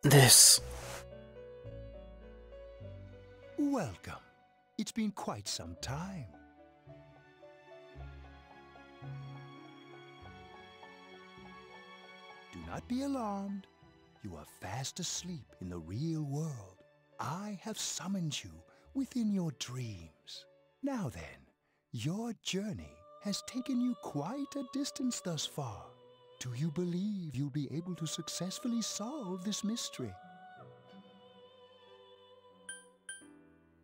this. Welcome. It's been quite some time. Do not be alarmed. You are fast asleep in the real world. I have summoned you within your dreams. Now then, your journey has taken you quite a distance thus far. Do you believe you'll be able to successfully solve this mystery?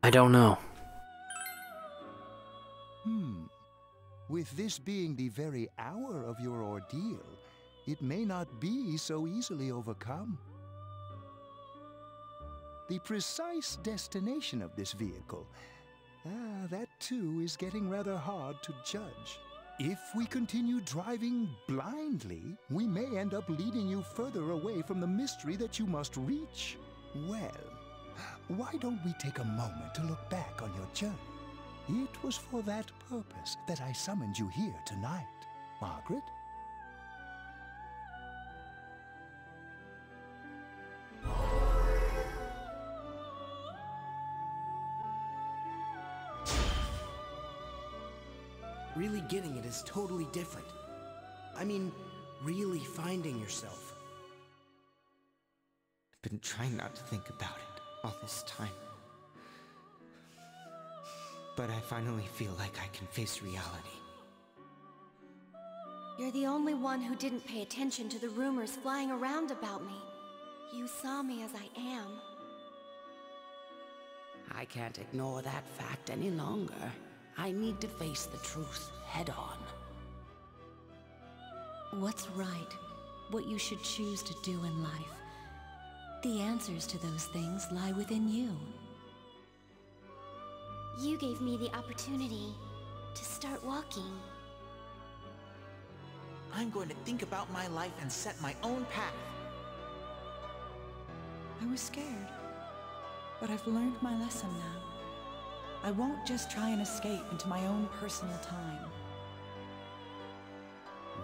I don't know. With this being the very hour of your ordeal, it may not be so easily overcome. The precise destination of this vehicle, that too is getting rather hard to judge. If we continue driving blindly, we may end up leading you further away from the mystery that you must reach. Well, why don't we take a moment to look back on your journey? It was for that purpose that I summoned you here tonight, Margaret. Really getting it is totally different. I mean, really finding yourself. I've been trying not to think about it all this time. But I finally feel like I can face reality. You're the only one who didn't pay attention to the rumors flying around about me. You saw me as I am. I can't ignore that fact any longer. I need to face the truth head on. What's right? What you should choose to do in life? The answers to those things lie within you. You gave me the opportunity to start walking. I'm going to think about my life and set my own path. I was scared, but I've learned my lesson now. I won't just try and escape into my own personal time.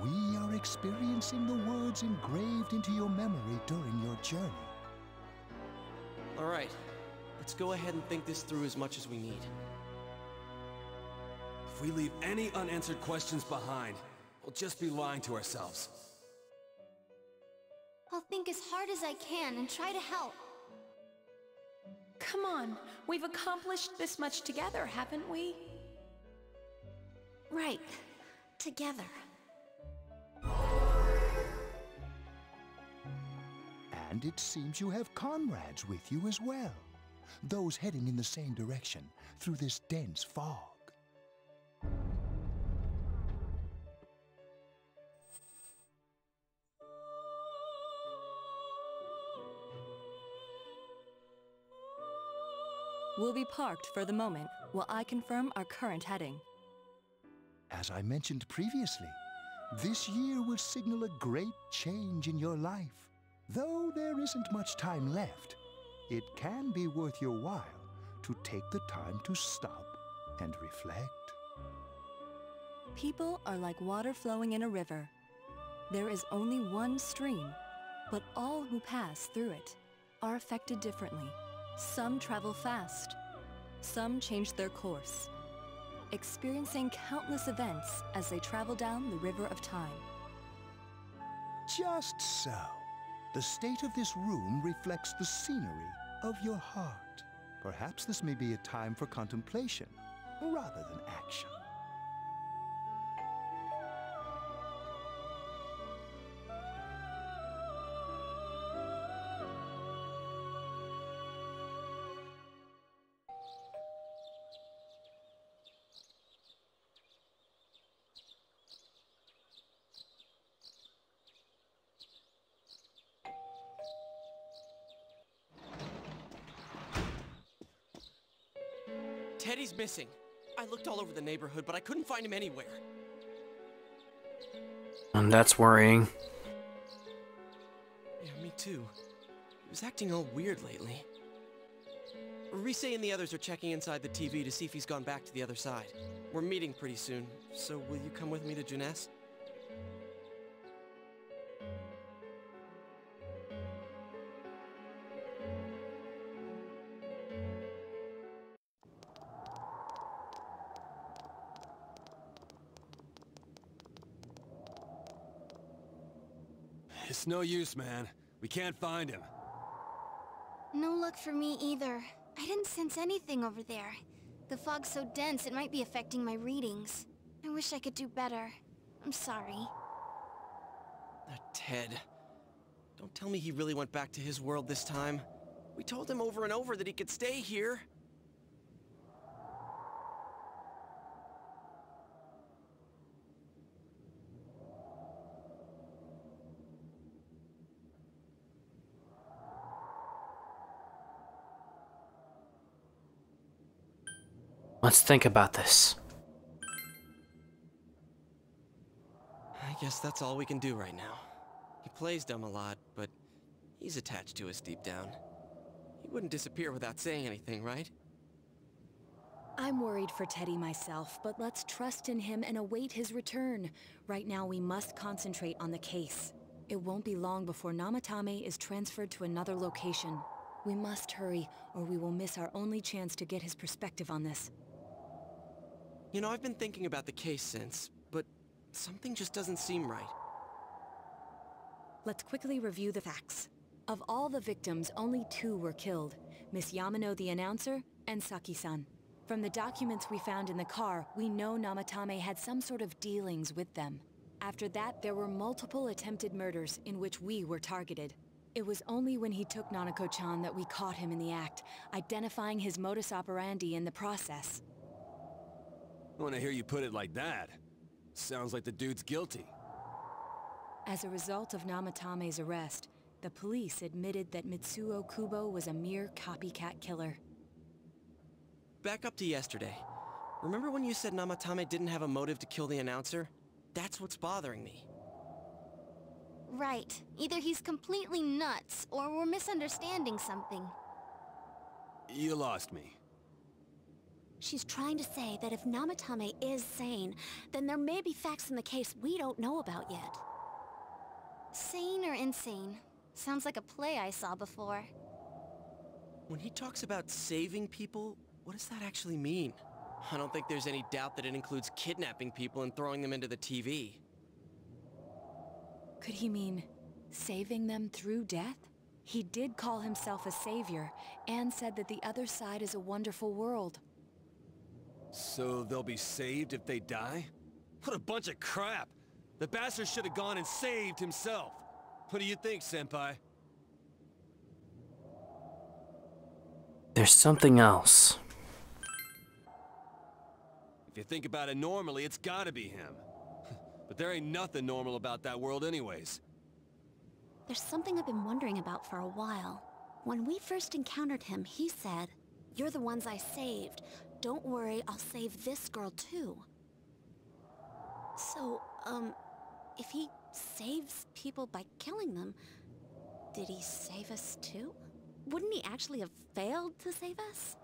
We are experiencing the words engraved into your memory during your journey. All right, let's go ahead and think this through as much as we need. If we leave any unanswered questions behind, we'll just be lying to ourselves. I'll think as hard as I can and try to help. Come on, we've accomplished this much together, haven't we? Right. Together. And it seems you have comrades with you as well. Those heading in the same direction through this dense fog. We'll be parked for the moment while I confirm our current heading. As I mentioned previously, this year will signal a great change in your life. Though there isn't much time left, it can be worth your while to take the time to stop and reflect. People are like water flowing in a river. There is only one stream, but all who pass through it are affected differently. Some travel fast, some change their course, experiencing countless events as they travel down the river of time. Just so. The state of this room reflects the scenery of your heart. Perhaps this may be a time for contemplation rather than action. Teddy's missing. I looked all over the neighborhood, but I couldn't find him anywhere. And that's worrying. Yeah, me too. He was acting all weird lately. Rise and the others are checking inside the TV to see if he's gone back to the other side. We're meeting pretty soon, so will you come with me to Jeunesse? It's no use, man. We can't find him. No luck for me either. I didn't sense anything over there. The fog's so dense it might be affecting my readings. I wish I could do better. I'm sorry. Ted. Don't tell me he really went back to his world this time. We told him over and over that he could stay here. Let's think about this. I guess that's all we can do right now. He plays dumb a lot, but he's attached to us deep down. He wouldn't disappear without saying anything, right? I'm worried for Teddy myself, but let's trust in him and await his return. Right now we must concentrate on the case. It won't be long before Namatame is transferred to another location. We must hurry, or we will miss our only chance to get his perspective on this. You know, I've been thinking about the case since, but something just doesn't seem right. Let's quickly review the facts. Of all the victims, only 2 were killed. Miss Yamano the announcer, and Saki-san. From the documents we found in the car, we know Namatame had some sort of dealings with them. After that, there were multiple attempted murders in which we were targeted. It was only when he took Nanako-chan that we caught him in the act, identifying his modus operandi in the process. When I hear you put it like that, sounds like the dude's guilty. As a result of Namatame's arrest, the police admitted that Mitsuo Kubo was a mere copycat killer. Back up to yesterday. Remember when you said Namatame didn't have a motive to kill the announcer? That's what's bothering me. Right. Either he's completely nuts, or we're misunderstanding something. You lost me. She's trying to say that if Namatame is sane, then there may be facts in the case we don't know about yet. Sane or insane? Sounds like a play I saw before. When he talks about saving people, what does that actually mean? I don't think there's any doubt that it includes kidnapping people and throwing them into the TV. Could he mean saving them through death? He did call himself a savior, and said that the other side is a wonderful world. So they'll be saved if they die? What a bunch of crap! The bastard should have gone and saved himself! What do you think, Senpai? There's something else. If you think about it normally, it's gotta be him. But there ain't nothing normal about that world anyways. There's something I've been wondering about for a while. When we first encountered him, he said, "You're the ones I saved. Don't worry, I'll save this girl too." So, if he saves people by killing them, did he save us too? Wouldn't he actually have failed to save us?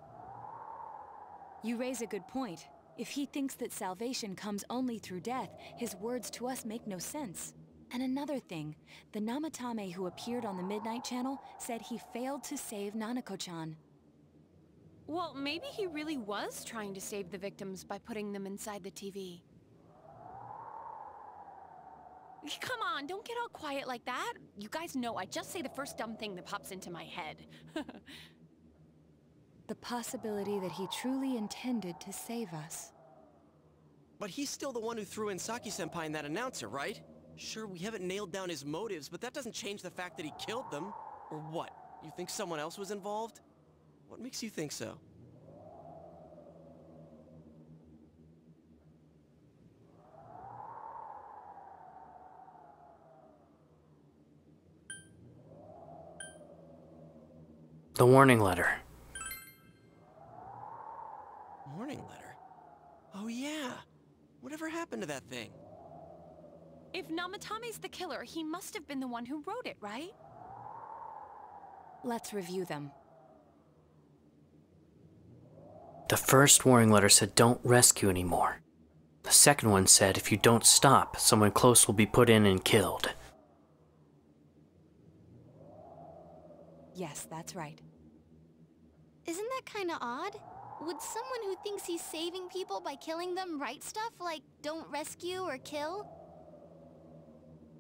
You raise a good point. If he thinks that salvation comes only through death, his words to us make no sense. And another thing, the Namatame who appeared on the Midnight Channel said he failed to save Nanako-chan. Well, maybe he really was trying to save the victims by putting them inside the TV. Come on, don't get all quiet like that. You guys know I just say the first dumb thing that pops into my head. The possibility that he truly intended to save us. But he's still the one who threw in Saki-senpai and that announcer, right? Sure, we haven't nailed down his motives, but that doesn't change the fact that he killed them. Or what? You think someone else was involved? What makes you think so? The warning letter. Warning letter? Oh yeah! Whatever happened to that thing? If Namatame's the killer, he must have been the one who wrote it, right? Let's review them. The first warning letter said don't rescue anymore. The second one said if you don't stop, someone close will be put in and killed. Yes, that's right. Isn't that kinda odd? Would someone who thinks he's saving people by killing them write stuff like don't rescue or kill?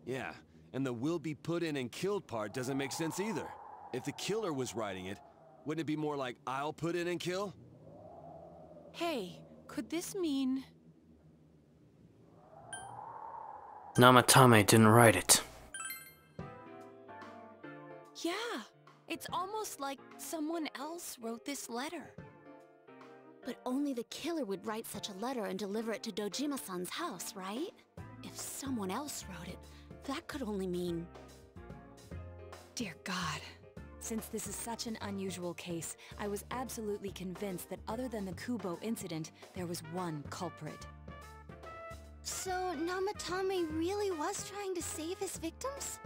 Yeah, And the will be put in and killed part doesn't make sense either. If the killer was writing it, wouldn't it be more like I'll put in and kill? Hey, could this mean... Namatame didn't write it. Yeah, it's almost like someone else wrote this letter. But only the killer would write such a letter and deliver it to Dojima-san's house, right? If someone else wrote it, that could only mean... Dear God. Since this is such an unusual case, I was absolutely convinced that other than the Kubo incident, there was one culprit. So, Namatame really was trying to save his victims?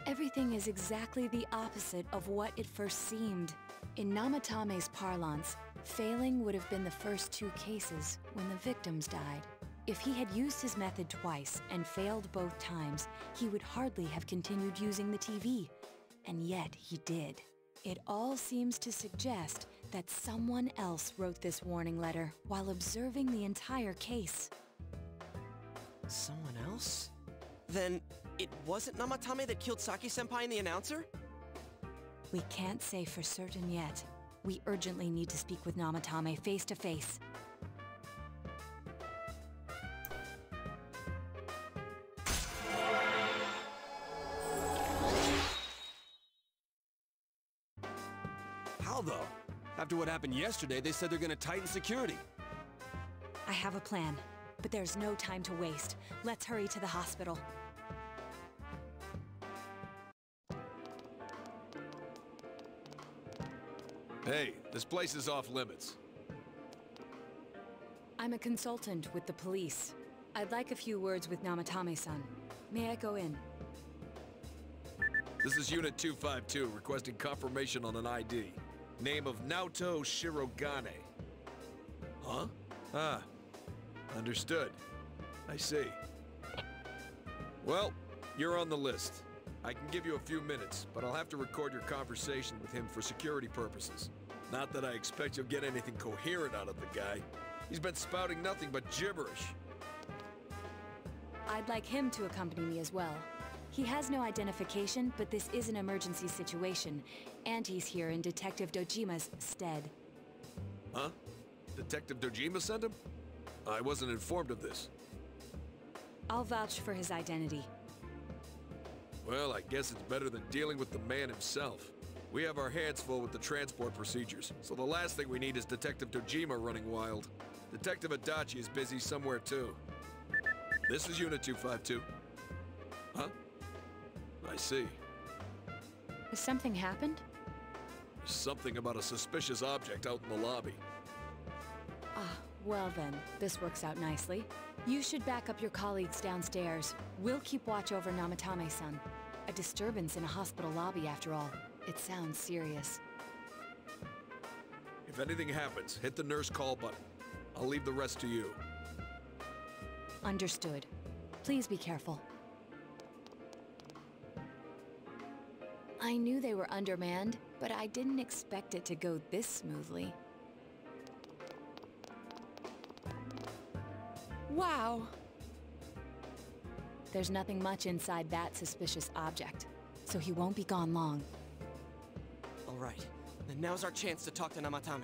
Everything is exactly the opposite of what it first seemed. In Namatame's parlance, failing would have been the first two cases when the victims died. If he had used his method twice and failed both times, he would hardly have continued using the TV. And yet he did. It all seems to suggest that someone else wrote this warning letter while observing the entire case. Someone else? Then it wasn't Namatame that killed Saki-senpai and the announcer? We can't say for certain yet. We urgently need to speak with Namatame face to face. How though? After what happened yesterday, they said they're gonna tighten security. I have a plan, but there's no time to waste. Let's hurry to the hospital. Hey, this place is off limits. I'm a consultant with the police. I'd like a few words with Namatame-san. May I go in? This is Unit 252, requesting confirmation on an ID. Name of Naoto Shirogane. Huh? Ah. Understood. I see. Well, you're on the list. I can give you a few minutes, but I'll have to record your conversation with him for security purposes. Not that I expect you'll get anything coherent out of the guy. He's been spouting nothing but gibberish. I'd like him to accompany me as well. He has no identification, but this is an emergency situation, and he's here in Detective Dojima's stead. Huh? Detective Dojima sent him? I wasn't informed of this. I'll vouch for his identity. Well, I guess it's better than dealing with the man himself. We have our hands full with the transport procedures, so the last thing we need is Detective Dojima running wild. Detective Adachi is busy somewhere too. This is Unit 252. Huh? I see. Has something happened? There's something about a suspicious object out in the lobby. Ah, well then, this works out nicely. You should back up your colleagues downstairs. We'll keep watch over Namatame-san. A disturbance in a hospital lobby, after all. It sounds serious. If anything happens, hit the nurse call button. I'll leave the rest to you. Understood. Please be careful. I knew they were undermanned, but I didn't expect it to go this smoothly. Wow. There's nothing much inside that suspicious object, so he won't be gone long. All right, then now's our chance to talk to Namatame.